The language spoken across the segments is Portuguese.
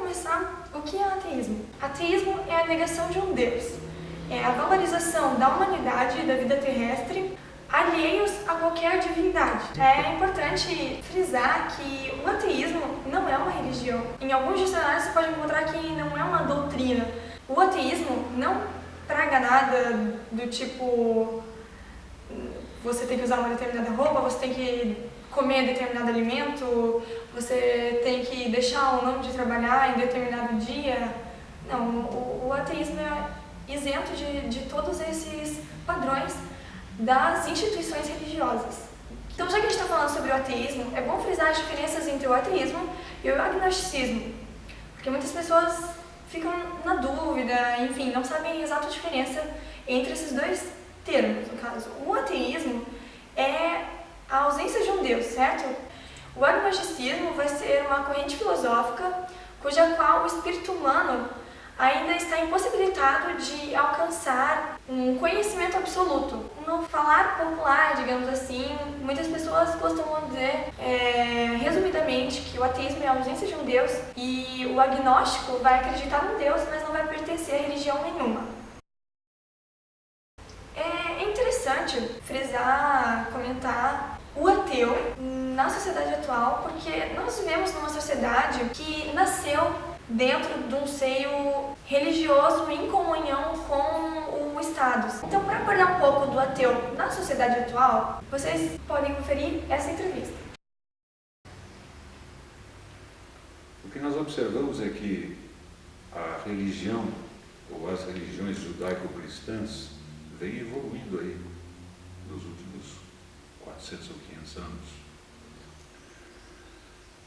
começar, o que é ateísmo? Ateísmo é a negação de um Deus, é a valorização da humanidade e da vida terrestre alheios a qualquer divindade. É importante frisar que o ateísmo não é uma religião. Em alguns dicionários você pode encontrar que não é uma doutrina. O ateísmo não prega nada do tipo você tem que usar uma determinada roupa, você tem que comer determinado alimento, você tem que deixar ou não de trabalhar em determinado dia. Não, o ateísmo é isento de todos esses padrões das instituições religiosas. Então, já que a gente está falando sobre o ateísmo, é bom frisar as diferenças entre o ateísmo e o agnosticismo, porque muitas pessoas ficam na dúvida, enfim, não sabem a exata diferença entre esses dois termos, no caso. O ateísmo é a ausência de um Deus, certo? O agnosticismo vai ser uma corrente filosófica cuja qual o espírito humano ainda está impossibilitado de alcançar um conhecimento absoluto. No falar popular, digamos assim, muitas pessoas costumam dizer, resumidamente, que o ateísmo é a ausência de um Deus e o agnóstico vai acreditar num Deus, mas não vai pertencer a religião nenhuma. É interessante frisar, comentar o ateu na sociedade atual, porque nós vivemos numa sociedade que nasceu dentro de um seio religioso em comunhão com o Estado. Então, para abordar um pouco do ateu na sociedade atual, vocês podem conferir essa entrevista. O que nós observamos é que a religião, ou as religiões judaico-cristãs, vem evoluindo aí nos últimos 400 ou 500 anos.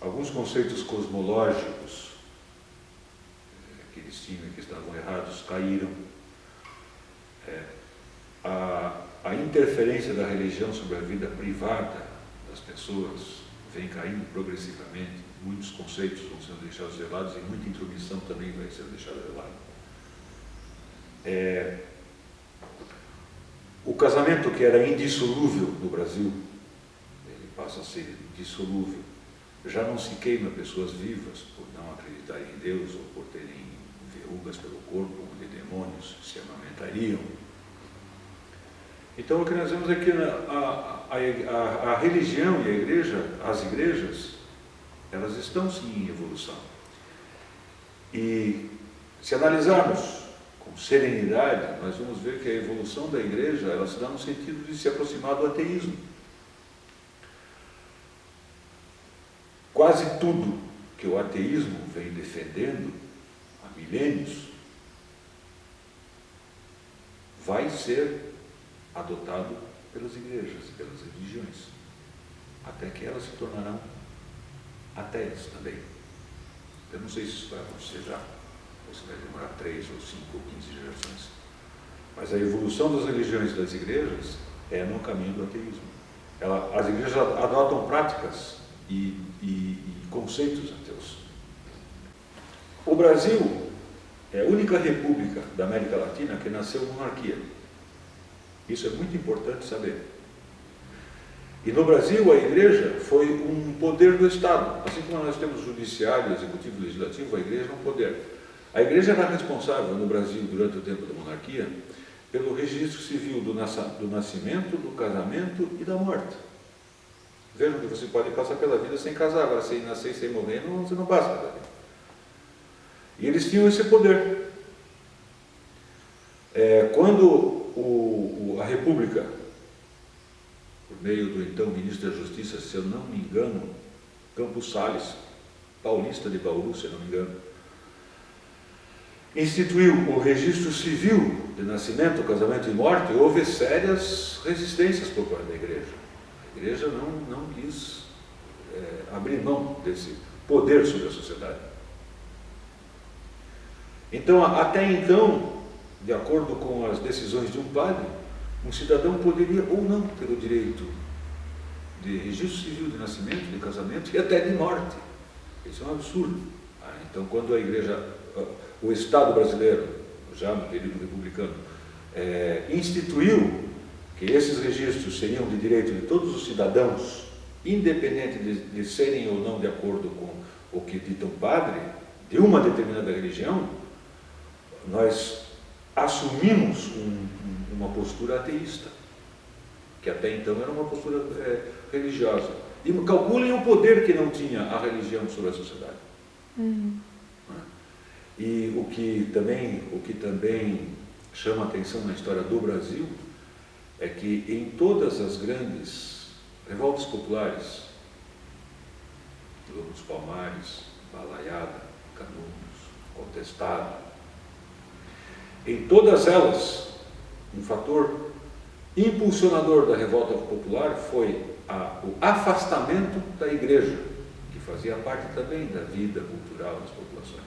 Alguns conceitos cosmológicos que eles tinham e que estavam errados caíram. A interferência da religião sobre a vida privada das pessoas vem caindo progressivamente. Muitos conceitos vão sendo deixados de lado e muita intromissão também vai ser deixada de lado. O casamento, que era indissolúvel no Brasil, ele passa a ser dissolúvel. Já não se queima pessoas vivas por não acreditarem em Deus ou por terem verrugas pelo corpo, onde demônios se amamentariam. Então, o que nós vemos é que a religião e a igreja, as igrejas, elas estão sim em evolução. E se analisarmos com serenidade, nós vamos ver que a evolução da igreja, ela se dá no sentido de se aproximar do ateísmo. Quase tudo que o ateísmo vem defendendo há milênios vai ser adotado pelas igrejas e pelas religiões, até que elas se tornarão ateias também. Eu não sei se isso vai acontecer já, ou se vai demorar 3 ou 5 ou 15 gerações. Mas a evolução das religiões e das igrejas é no caminho do ateísmo. As igrejas adotam práticas e conceitos ateus. O Brasil é a única república da América Latina que nasceu monarquia. Isso é muito importante saber. E no Brasil a igreja foi um poder do Estado. Assim como nós temos judiciário, executivo e legislativo, a igreja é um poder. A igreja era responsável no Brasil, durante o tempo da monarquia, pelo registro civil do nascimento, do casamento e da morte. Vejam que você pode passar pela vida sem casar, agora sem nascer e sem morrer, você não passa pela vida. E eles tinham esse poder. Quando a República, por meio do então ministro da Justiça, se eu não me engano, Campos Salles, paulista de Bauru, se eu não me engano, instituiu o registro civil de nascimento, casamento e morte, houve sérias resistências por parte da igreja. A igreja não quis abrir mão desse poder sobre a sociedade. Então, até então, de acordo com as decisões de um padre, um cidadão poderia ou não ter o direito de registro civil de nascimento, de casamento e até de morte. Isso é um absurdo. Então, quando a igreja, o Estado brasileiro, já no período republicano, instituiu que esses registros seriam de direito de todos os cidadãos, independente de serem ou não de acordo com o que dita um padre, de uma determinada religião, nós assumimos uma postura ateísta, que até então era uma postura religiosa. E calculem o poder que não tinha a religião sobre a sociedade. E o que também chama a atenção na história do Brasil é que em todas as grandes revoltas populares, Lobo dos Palmares, Balaiada, Canudos, Contestado, em todas elas, um fator impulsionador da revolta popular foi o afastamento da igreja, que fazia parte também da vida cultural das populações.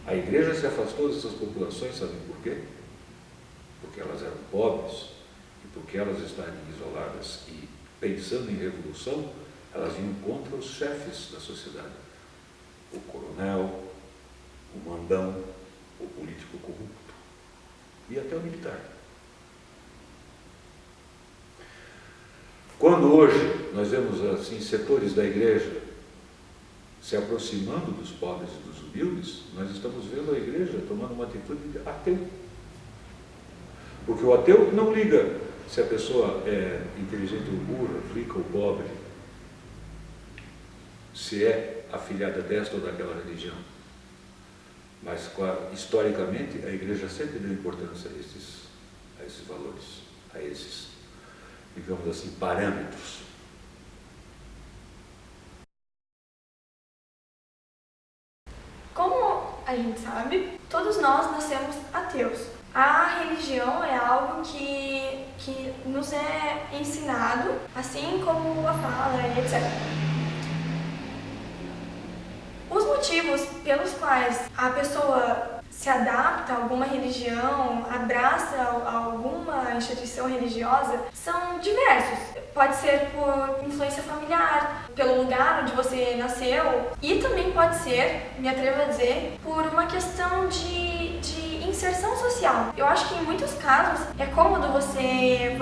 A igreja se afastou dessas populações, sabem por quê? Porque elas eram pobres e porque elas estavam isoladas e, pensando em revolução, elas iam contra os chefes da sociedade. O coronel, o mandão, o político corrupto e até o militar. Quando hoje nós vemos assim setores da igreja se aproximando dos pobres e dos humildes, nós estamos vendo a igreja tomando uma atitude ateu. Porque o ateu não liga se a pessoa é inteligente ou burra, rica ou pobre, se é afiliada desta ou daquela religião. Mas, historicamente, a igreja sempre deu importância a esses valores, a esses, digamos assim, parâmetros. Como a gente sabe, todos nós nascemos ateus. A religião é algo que nos é ensinado, assim como a fala, etc. Os motivos pelos quais a pessoa se adapta a alguma religião, abraça alguma instituição religiosa, são diversos. Pode ser por influência familiar, pelo lugar onde você nasceu, e também pode ser, me atrevo a dizer, por uma questão de inserção social. Eu acho que em muitos casos é cômodo você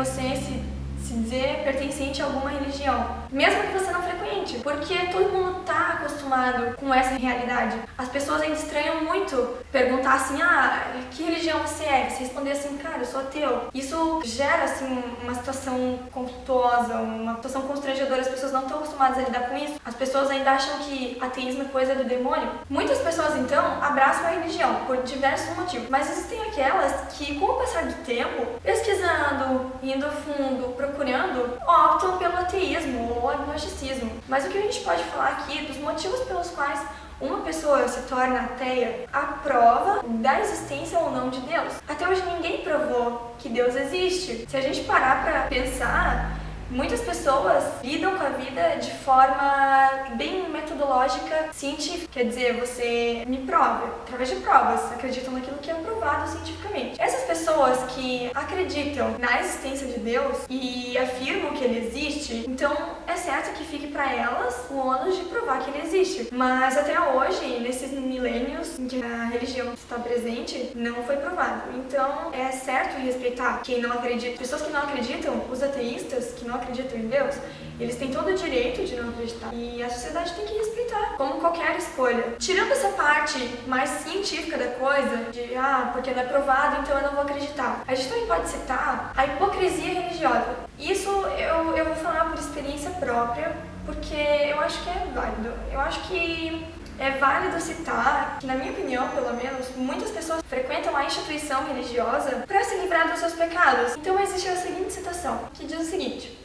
se dizer pertencente a alguma religião, mesmo que você não frequente, porque todo mundo está acostumado com essa realidade. As pessoas ainda estranham muito perguntar assim, que religião você é? Você responder assim, cara, eu sou ateu. Isso gera assim uma situação conflituosa, uma situação constrangedora, as pessoas não estão acostumadas a lidar com isso. As pessoas ainda acham que ateísmo é coisa do demônio. Muitas pessoas então abraçam a religião por diversos motivos, mas existem aquelas que, com o passar do tempo, pesquisando, indo a fundo, procurando, optam pelo ateísmo ou agnosticismo. Mas o que a gente pode falar aqui dos motivos pelos quais uma pessoa se torna ateia, a prova da existência ou não de Deus. Até hoje ninguém provou que Deus existe. Se a gente parar para pensar, muitas pessoas lidam com a vida de forma bem metodológica, científica. Quer dizer, você me prova, através de provas, acreditam naquilo que é provado cientificamente. Essas pessoas que acreditam na existência de Deus e afirmam que ele existe, então é certo que fique para elas o ônus de provar que ele existe. Mas até hoje, nesses milênios em que a religião está presente, não foi provado. Então é certo respeitar quem não acredita. Pessoas que não acreditam, os ateístas que não acreditam em Deus, eles têm todo o direito de não acreditar. E a sociedade tem que respeitar, como qualquer escolha. Tirando essa parte mais científica da coisa, de porque não é provado, então eu não vou acreditar. A gente também pode citar a hipocrisia religiosa. Isso eu vou falar por experiência própria, porque eu acho que é válido. Eu acho que é válido citar que, na minha opinião, pelo menos, muitas pessoas frequentam a instituição religiosa para se livrar dos seus pecados. Então existe a seguinte citação, que diz o seguinte: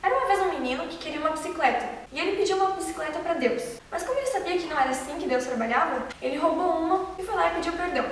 era uma vez um menino que queria uma bicicleta, e ele pediu uma bicicleta para Deus. Mas como ele sabia que não era assim que Deus trabalhava, ele roubou uma e foi lá e pediu perdão.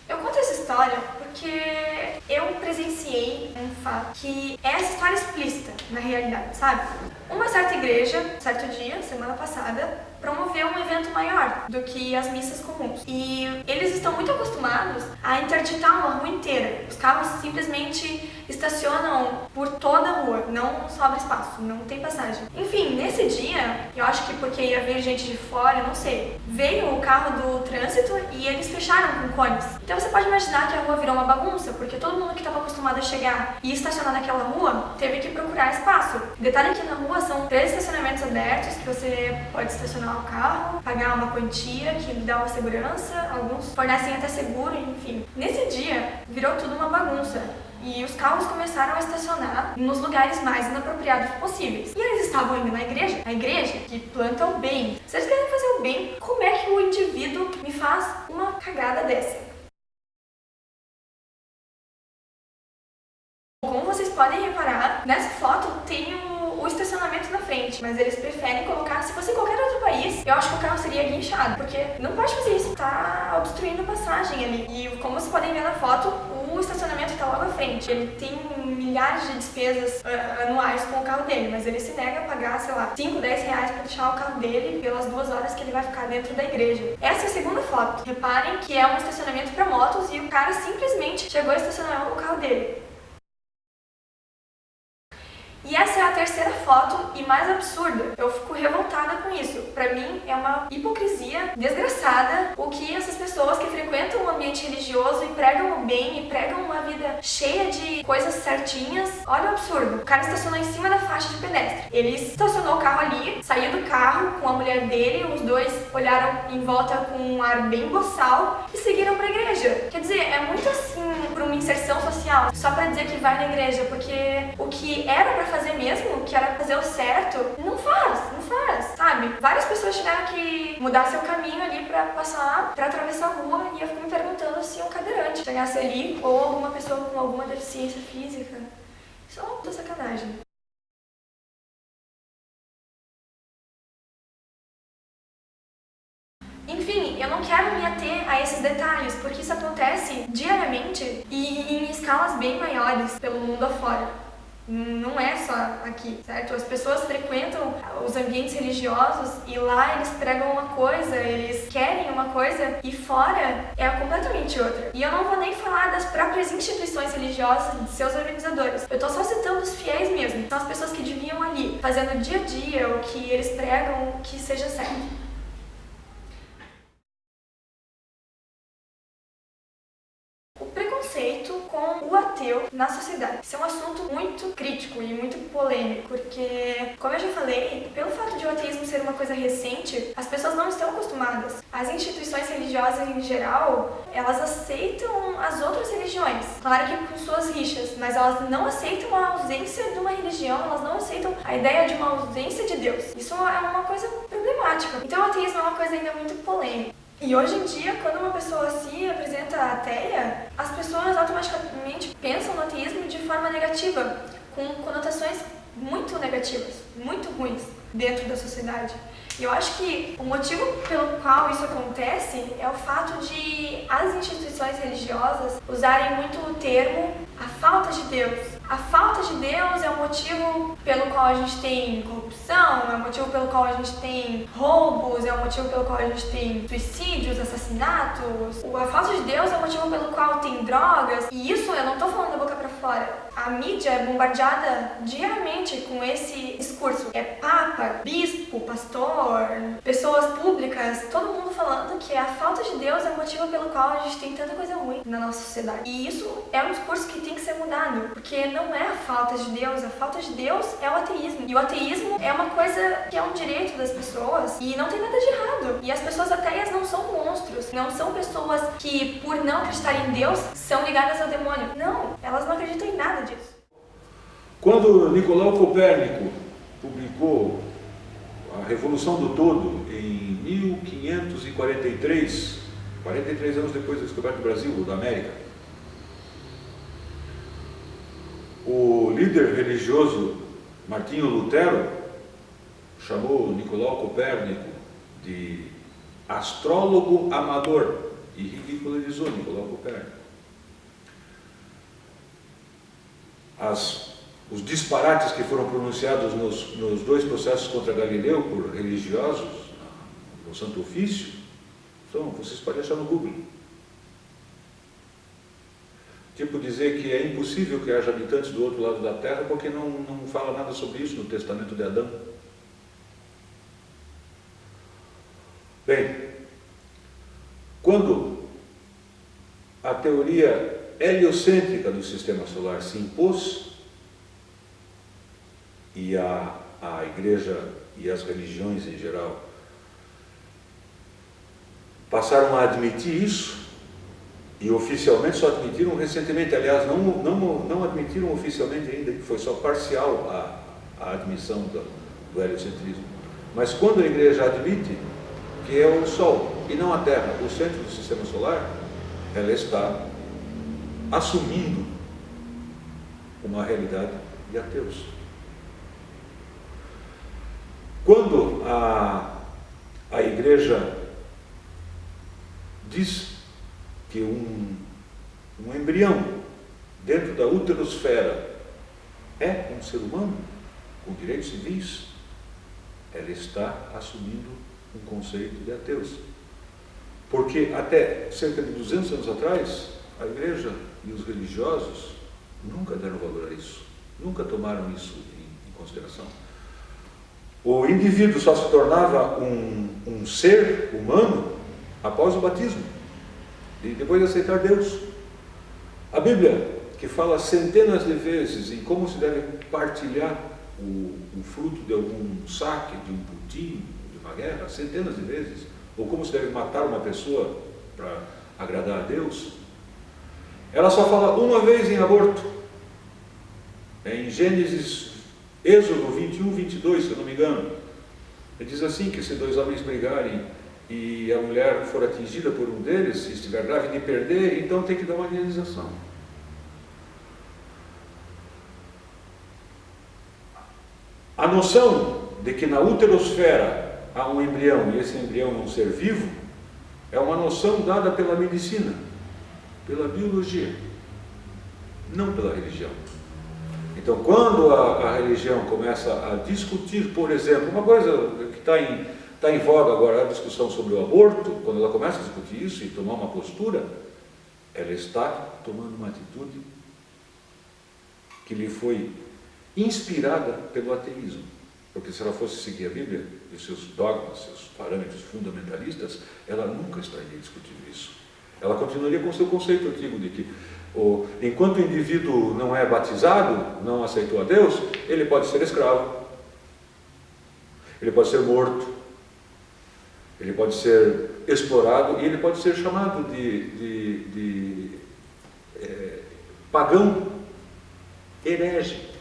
Eu conto essa história porque eu presenciei um fato que é essa história explícita na realidade, sabe? Uma certa igreja, certo dia, semana passada, promoveu um evento maior do que as missas comuns. E eles estão muito acostumados a interditar uma rua inteira. Os carros simplesmente estacionam por toda a rua, não sobra espaço, não tem passagem. Enfim, nesse dia dia, eu acho que porque ia vir gente de fora, eu não sei, veio o carro do trânsito e eles fecharam com cones. Então você pode imaginar que a rua virou uma bagunça, porque todo mundo que estava acostumado a chegar e estacionar naquela rua teve que procurar espaço. Detalhe que na rua são 3 estacionamentos abertos que você pode estacionar o carro, pagar uma quantia que dá uma segurança, alguns fornecem até seguro, enfim. Nesse dia, virou tudo uma bagunça. E os carros começaram a estacionar nos lugares mais inapropriados possíveis. E eles estavam indo na igreja, a igreja que planta o bem. Se eles querem fazer o bem, como é que o indivíduo me faz uma cagada dessa? Como vocês podem reparar, nessa foto tem o estacionamento na frente, mas eles preferem colocar, se fosse em qualquer outro país, eu acho que o carro seria guinchado, porque não pode fazer isso, tá obstruindo a passagem ali. E como vocês podem ver na foto, o estacionamento está logo à frente. Ele tem milhares de despesas anuais com o carro dele, mas ele se nega a pagar, sei lá, 5, 10 reais para deixar o carro dele pelas 2 horas que ele vai ficar dentro da igreja. Essa é a segunda foto. Reparem que é um estacionamento para motos e o cara simplesmente chegou a estacionar o carro dele. E essa é a terceira foto e mais absurda. Eu fico revoltada com isso. Pra mim é uma hipocrisia desgraçada o que essas pessoas que frequentam o ambiente religioso e pregam o bem e pregam uma vida cheia de coisas certinhas. Olha o absurdo. O cara estacionou em cima da faixa de pedestre. Ele estacionou o carro ali, saiu do carro com a mulher dele, os dois olharam em volta com um ar bem boçal e seguiram pra igreja. Quer dizer, é muito assim pra uma inserção social, só pra dizer que vai na igreja, porque o que era pra fazer mesmo, que era fazer o certo, não faz, sabe? Várias pessoas tiveram que mudar seu caminho ali pra passar, pra atravessar a rua, e eu fico me perguntando se um cadeirante chegasse ali, ou alguma pessoa com alguma deficiência física. Isso é uma puta sacanagem. Enfim, eu não quero me ater a esses detalhes, porque isso acontece diariamente e em escalas bem maiores pelo mundo afora. Não é só aqui, certo? As pessoas frequentam os ambientes religiosos e lá eles pregam uma coisa, eles querem uma coisa e fora é completamente outra. E eu não vou nem falar das próprias instituições religiosas e de seus organizadores. Eu tô só citando os fiéis mesmo. São as pessoas que deviam ali, fazendo dia a dia o que eles pregam que seja certo. Com o ateu na sociedade. Isso é um assunto muito crítico e muito polêmico, porque, como eu já falei, pelo fato de o ateísmo ser uma coisa recente, as pessoas não estão acostumadas. As instituições religiosas em geral, elas aceitam as outras religiões, claro que com suas rixas, mas elas não aceitam a ausência de uma religião, elas não aceitam a ideia de uma ausência de Deus. Isso é uma coisa problemática. Então o ateísmo é uma coisa ainda muito polêmica. E hoje em dia, quando uma pessoa se apresenta ateia, as pessoas automaticamente pensam no ateísmo de forma negativa, com conotações muito negativas, muito ruins dentro da sociedade. E eu acho que o motivo pelo qual isso acontece é o fato de as instituições religiosas usarem muito o termo a falta de Deus. A falta de Deus é o motivo pelo qual a gente tem corrupção, é o motivo pelo qual a gente tem roubos, é o motivo pelo qual a gente tem suicídios, assassinatos. A falta de Deus é o motivo pelo qual tem drogas. E isso eu não tô falando da boca pra fora. A mídia é bombardeada diariamente com esse discurso. É papa, bispo, pastor, pessoas públicas, todo mundo falando que a falta de Deus é o motivo pelo qual a gente tem tanta coisa ruim na nossa sociedade. E isso é um discurso que tem que ser mudado, porque não é a falta de Deus, a falta de Deus é o ateísmo. E o ateísmo é uma coisa que é um direito das pessoas e não tem nada de errado. E as pessoas ateias não são monstros, não são pessoas que, por não acreditar em Deus, são ligadas ao demônio. Não, elas não acreditam em nada disso. Quando Nicolau Copérnico publicou A Revolução do Todo em 1543, 43 anos depois da descoberta do Brasil, ou da América, o líder religioso Martinho Lutero chamou Nicolau Copérnico de astrólogo amador e ridicularizou Nicolau Copérnico. Os disparates que foram pronunciados nos 2 processos contra Galileu por religiosos no Santo Ofício, então vocês podem achar no Google. Tipo dizer que é impossível que haja habitantes do outro lado da Terra porque não fala nada sobre isso no Testamento de Adão. Bem, quando a teoria heliocêntrica do sistema solar se impôs e a igreja e as religiões em geral passaram a admitir isso, e oficialmente só admitiram recentemente, aliás, não admitiram oficialmente ainda, que foi só parcial a admissão do heliocentrismo. Mas quando a igreja admite que é o Sol e não a Terra, o centro do sistema solar, ela está assumindo uma realidade de ateus. Quando a igreja diz que um embrião dentro da uterosfera é um ser humano com direitos civis, ela está assumindo um conceito de ateus. Porque até cerca de 200 anos atrás, a igreja e os religiosos nunca deram valor a isso, nunca tomaram isso em consideração. O indivíduo só se tornava um ser humano após o batismo e depois de aceitar Deus. A Bíblia, que fala centenas de vezes em como se deve partilhar o fruto de algum saque, de um pudim, de uma guerra, centenas de vezes, ou como se deve matar uma pessoa para agradar a Deus, ela só fala uma vez em aborto. É em Êxodo 21, 22, se eu não me engano. Ele diz assim, que se dois homens brigarem e a mulher for atingida por um deles, se estiver grávida e perder, então tem que dar uma indenização. A noção de que na uterosfera há um embrião e esse embrião é um ser vivo é uma noção dada pela medicina, pela biologia, não pela religião. Então, quando a religião começa a discutir, por exemplo, uma coisa que está em voga agora, a discussão sobre o aborto, quando ela começa a discutir isso e tomar uma postura, ela está tomando uma atitude que lhe foi inspirada pelo ateísmo. Porque se ela fosse seguir a Bíblia e seus dogmas, seus parâmetros fundamentalistas, ela nunca estaria discutindo isso. Ela continuaria com o seu conceito antigo de que enquanto o indivíduo não é batizado, não aceitou a Deus, ele pode ser escravo, ele pode ser morto, ele pode ser explorado e ele pode ser chamado de pagão, herege.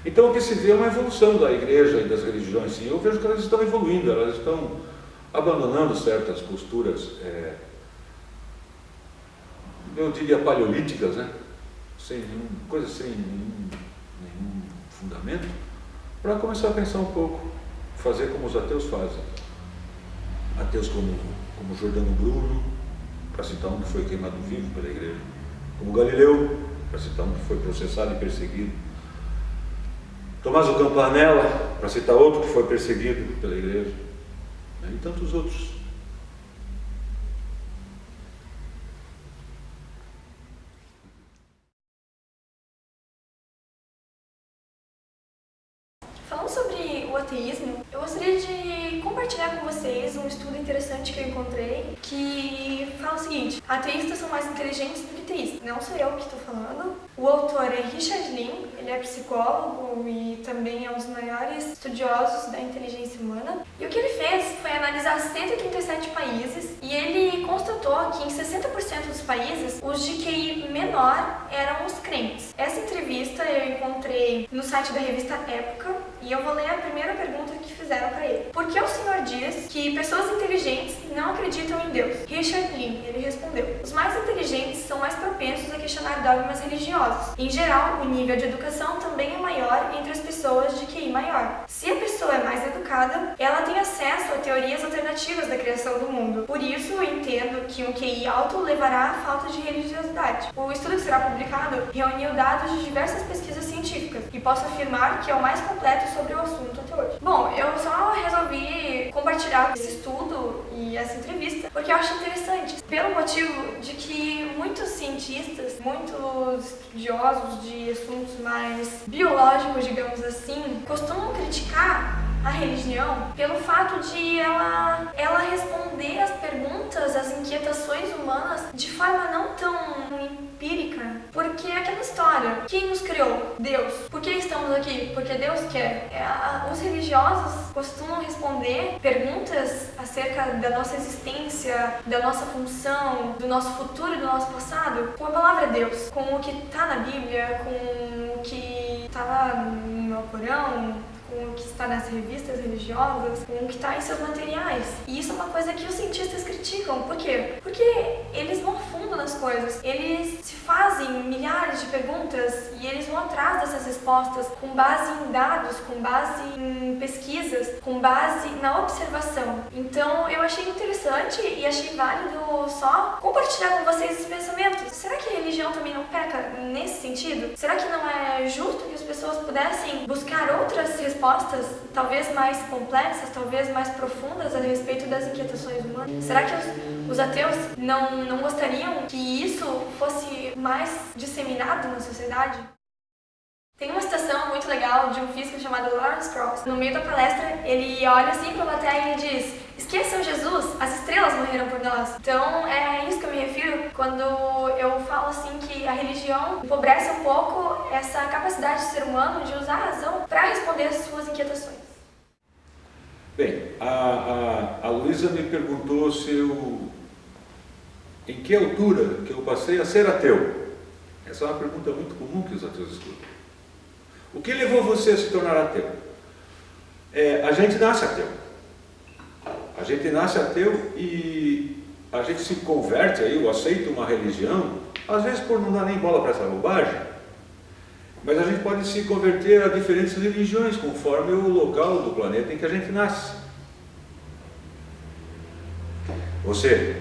Então o que se vê é uma evolução da igreja e das religiões, e eu vejo que elas estão evoluindo, elas estão abandonando certas posturas, eu diria paleolíticas, né? Sem nenhum fundamento, para começar a pensar um pouco, fazer como os ateus fazem. Ateus como Jordano Bruno, para citar um que foi queimado vivo pela igreja, como Galileu, para citar um que foi processado e perseguido, Tommaso Campanella, para citar outro que foi perseguido pela igreja, e tantos outros. Falando sobre o ateísmo, eu gostaria de compartilhar com vocês um estudo interessante que eu encontrei, que fala o seguinte: ateístas são mais inteligentes do que teístas. Não sou eu que estou falando. O autor é Richard Lynn, ele é psicólogo e também é um dos maiores estudiosos da inteligência humana. E o que ele fez foi analisar 137 países e ele constatou que em 60% dos países, os de QI menor eram os crentes. Essa entrevista eu encontrei no site da revista Época e eu vou ler a primeira pergunta que fizeram para ele. Por que o senhor diz que pessoas inteligentes não acreditam em Deus? Richard Lynn, ele respondeu: os mais inteligentes são mais propensos a questionar dogmas religiosos. Em geral, o nível de educação também é maior entre as pessoas de QI maior. Se a pessoa é mais educada, ela tem acesso a teorias alternativas da criação do mundo. Por isso, eu entendo que um QI alto levará à falta de religiosidade. O estudo que será publicado reuniu dados de diversas pesquisas científicas e posso afirmar que é o mais completo sobre o assunto até hoje. Bom, eu só resolvi compartilhar esse estudo e essa entrevista porque eu acho interessante, pelo motivo de que muitos cientistas, muitos estudiosos de assuntos mais biológicos, digamos assim, costumam criticar a religião pelo fato de ela responder as perguntas, as inquietações humanas de forma não tão empírica. Porque é aquela história, quem nos criou? Deus. Por que estamos aqui? Porque Deus quer. Os religiosos costumam responder perguntas acerca da nossa existência, da nossa função, do nosso futuro e do nosso passado com a palavra Deus, com o que está na Bíblia, com o que está no Corão, com o que está nas revistas religiosas, com o que está em seus materiais. E isso é uma coisa que os cientistas criticam. Por quê? Porque eles vão a fundo nas coisas. Eles se fazem milhares de perguntas e eles vão atrás dessas respostas com base em dados, com base em pesquisas, com base na observação. Então eu achei interessante e achei válido só compartilhar com vocês esses pensamentos. Será que a religião também não peca nesse sentido? Será que não é justo que as pessoas pudessem buscar outras respostas, talvez mais complexas, talvez mais profundas a respeito das inquietações humanas? Será que os ateus não gostariam que isso fosse mais disseminado na sociedade? Tem uma citação muito legal de um físico chamado Lawrence Krauss. No meio da palestra, ele olha assim para a plateia e diz: esqueçam Jesus, as estrelas morreram por nós. Então é isso que eu me refiro quando eu falo assim que a religião empobrece um pouco essa capacidade do ser humano de usar a razão para responder às suas inquietações. Bem, a Luísa me perguntou em que altura que eu passei a ser ateu. Essa é uma pergunta muito comum que os ateus escutam. O que levou você a se tornar ateu? A gente nasce ateu. A gente nasce ateu e a gente se converte aí, ou aceita uma religião, às vezes por não dar nem bola para essa bobagem, mas a gente pode se converter a diferentes religiões conforme o local do planeta em que a gente nasce. Você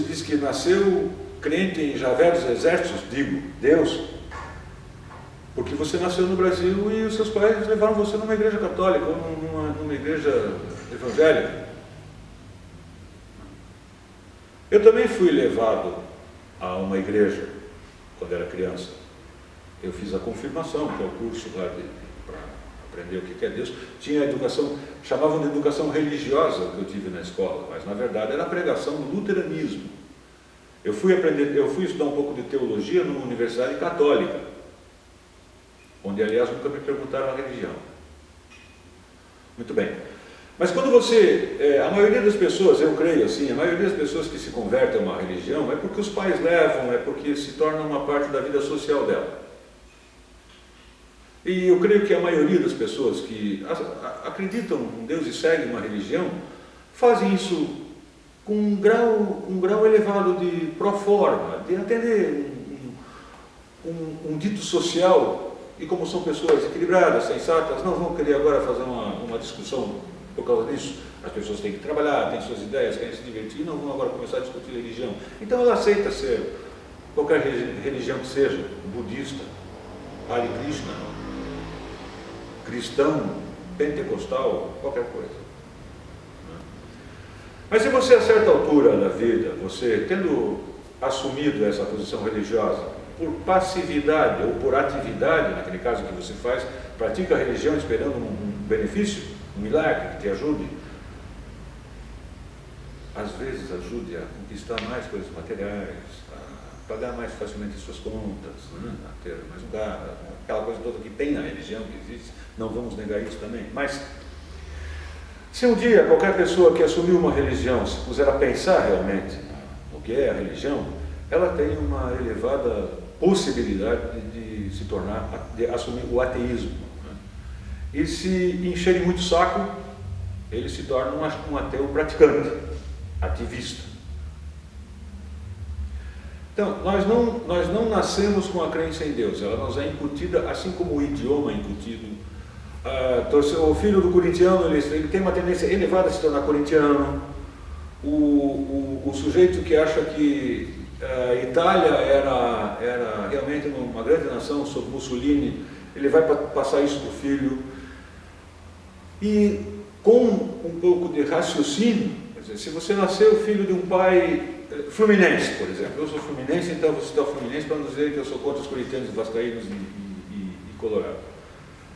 diz que nasceu crente em Javé dos Exércitos, digo, Deus, porque você nasceu no Brasil e os seus pais levaram você numa igreja católica ou numa igreja evangélica. Eu também fui levado a uma igreja quando era criança. Eu fiz a confirmação, que é o curso lá para aprender o que é Deus. Tinha educação, chamavam de educação religiosa que eu tive na escola, mas na verdade era a pregação do luteranismo. Eu fui estudar um pouco de teologia numa universidade católica, onde aliás nunca me perguntaram a religião. Muito bem. Mas quando a maioria das pessoas, eu creio assim, a maioria das pessoas que se convertem a uma religião é porque os pais levam, é porque se torna uma parte da vida social dela. E eu creio que a maioria das pessoas que acreditam em Deus e seguem uma religião, fazem isso com um grau elevado de proforma, de atender um dito social. E como são pessoas equilibradas, sensatas, não vão querer agora fazer uma discussão por causa disso. As pessoas têm que trabalhar, têm suas ideias, querem se divertir, não vão agora começar a discutir religião. Então ela aceita ser qualquer religião que seja, budista, Hare Krishna, cristão, pentecostal, qualquer coisa. Mas se você a certa altura da vida, você tendo assumido essa posição religiosa, por passividade ou por atividade, naquele caso que você faz, pratica a religião esperando um benefício, um milagre que te ajude, às vezes ajude a conquistar mais coisas materiais, a pagar mais facilmente suas contas, né? A ter mais um carro, aquela coisa toda que tem na religião, que existe, não vamos negar isso também. Mas se um dia qualquer pessoa que assumiu uma religião se puser a pensar realmente no que é a religião, ela tem uma elevada possibilidade de se tornar, de assumir o ateísmo, né? E se encherem muito o saco, ele se torna um ateu praticante, ativista. Então, nós não nascemos com a crença em Deus, ela nos é incutida, assim como o idioma é incutido. O filho do corintiano, ele tem uma tendência elevada a se tornar corintiano. O sujeito que acha que a Itália era realmente uma grande nação sob Mussolini, ele vai passar isso para o filho. E com um pouco de raciocínio, quer dizer, se você nasceu filho de um pai fluminense, por exemplo, eu sou fluminense, então vou citar o Fluminense para não dizer que eu sou contra os corintianos, vascaínos e colorados.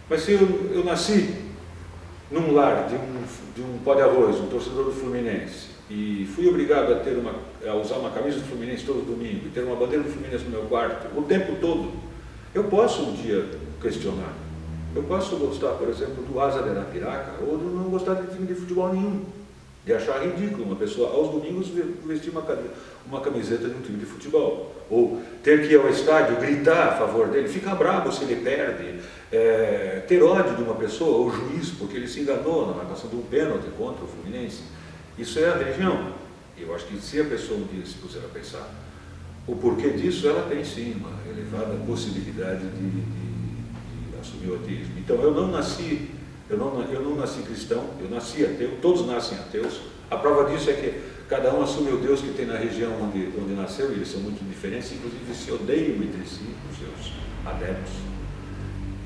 Mas se eu nasci num lar de um pó de arroz, um torcedor do Fluminense, e fui obrigado a usar uma camisa do Fluminense todo domingo, e ter uma bandeira do Fluminense no meu quarto, o tempo todo, eu posso um dia questionar. Eu posso gostar, por exemplo, do Asa de Arapiraca, ou de não gostar de time de futebol nenhum, de achar ridículo uma pessoa aos domingos vestir uma camiseta de um time de futebol, ou ter que ir ao estádio gritar a favor dele, ficar bravo se ele perde, ter ódio de uma pessoa, ou juiz, porque ele se enganou na marcação de um pênalti contra o Fluminense. Isso é a religião. Eu acho que se a pessoa um dia se puser a pensar o porquê disso, ela tem sim uma elevada possibilidade de assumir o ateísmo. Então eu não nasci cristão, eu nasci ateu, todos nascem ateus. A prova disso é que cada um assume o Deus que tem na região onde nasceu, e eles são muito diferentes, inclusive se odeiam entre si, os seus adeptos.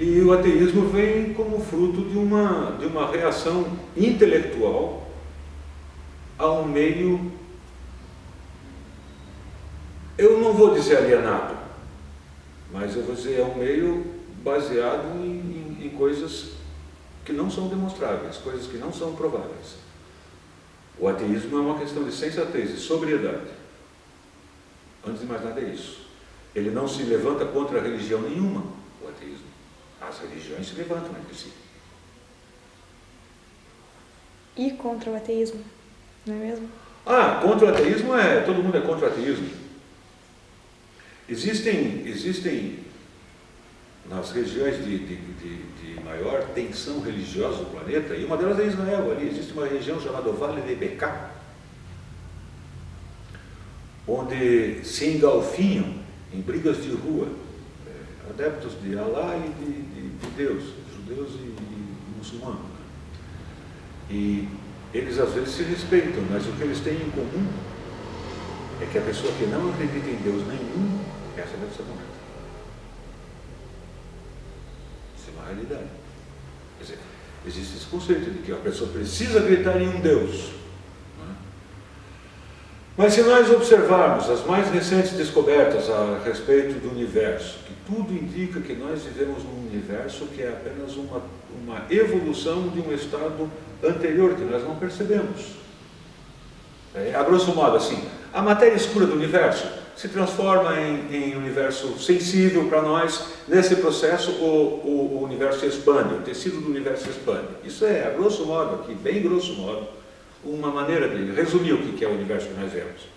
E o ateísmo vem como fruto de uma reação intelectual a um meio, eu não vou dizer alienado, mas eu vou dizer é um meio baseado em coisas que não são demonstráveis, coisas que não são prováveis. O ateísmo é uma questão de sensatez e sobriedade. Antes de mais nada é isso. Ele não se levanta contra religião nenhuma, o ateísmo. As religiões se levantam entre si. E contra o ateísmo, não é mesmo? Contra o ateísmo todo mundo é contra o ateísmo. Existem nas regiões de maior tensão religiosa do planeta, e uma delas é Israel, ali existe uma região chamada Vale de Beká, onde se engalfinham em brigas de rua adeptos de Alá e de Deus, judeus e muçulmanos. E eles às vezes se respeitam, mas o que eles têm em comum é que a pessoa que não acredita em Deus nenhum, essa deve ser morta. Isso é uma realidade. Quer dizer, existe esse conceito de que a pessoa precisa acreditar em um Deus. Mas se nós observarmos as mais recentes descobertas a respeito do universo, que tudo indica que nós vivemos num universo que é apenas uma evolução de um estado anterior que nós não percebemos. A grosso modo assim, a matéria escura do universo se transforma em universo sensível para nós. Nesse processo o universo se expande, o tecido do universo se expande. Isso é, a grosso modo aqui, bem grosso modo, uma maneira de resumir o que é o universo que nós vemos.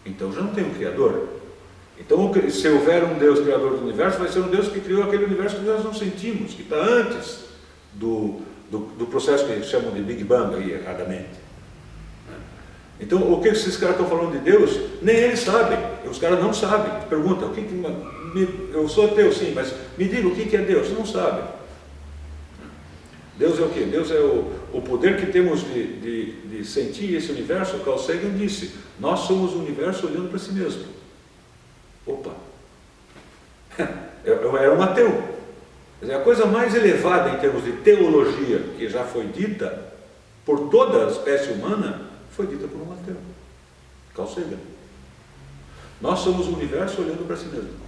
Então já não tem um Criador. Então se houver um Deus Criador do universo, vai ser um Deus que criou aquele universo que nós não sentimos, que está antes do processo que eles chamam de Big Bang aí, erradamente. Então o que esses caras estão falando de Deus, nem eles sabem, os caras não sabem. Pergunta, eu sou ateu sim, mas me diga o que é Deus, não sabem. Deus é o quê? Deus é o poder que temos de sentir esse universo. Carl Sagan disse, nós somos o universo olhando para si mesmo. Opa! É um ateu. Quer dizer, a coisa mais elevada em termos de teologia que já foi dita por toda a espécie humana foi dita por um ateu. Carl Sagan. Nós somos o universo olhando para si mesmo.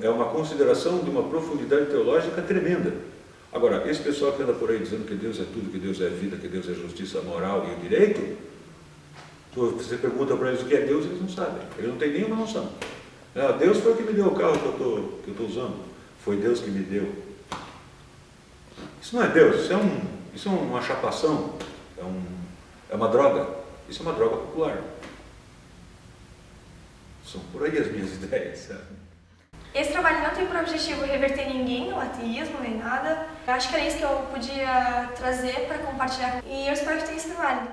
É uma consideração de uma profundidade teológica tremenda. Agora, esse pessoal que anda por aí dizendo que Deus é tudo, que Deus é vida, que Deus é justiça, moral e o direito, você pergunta para eles o que é Deus, eles não sabem. Eles não têm nenhuma noção. Deus foi o que me deu o carro que eu estou usando. Foi Deus que me deu. Isso não é Deus, isso é uma chapação, é uma droga. Isso é uma droga popular. São por aí as minhas ideias, sabe? Esse trabalho não tem por objetivo reverter ninguém ao ateísmo nem nada. Eu acho que era isso que eu podia trazer para compartilhar e eu espero que tenha sido válido.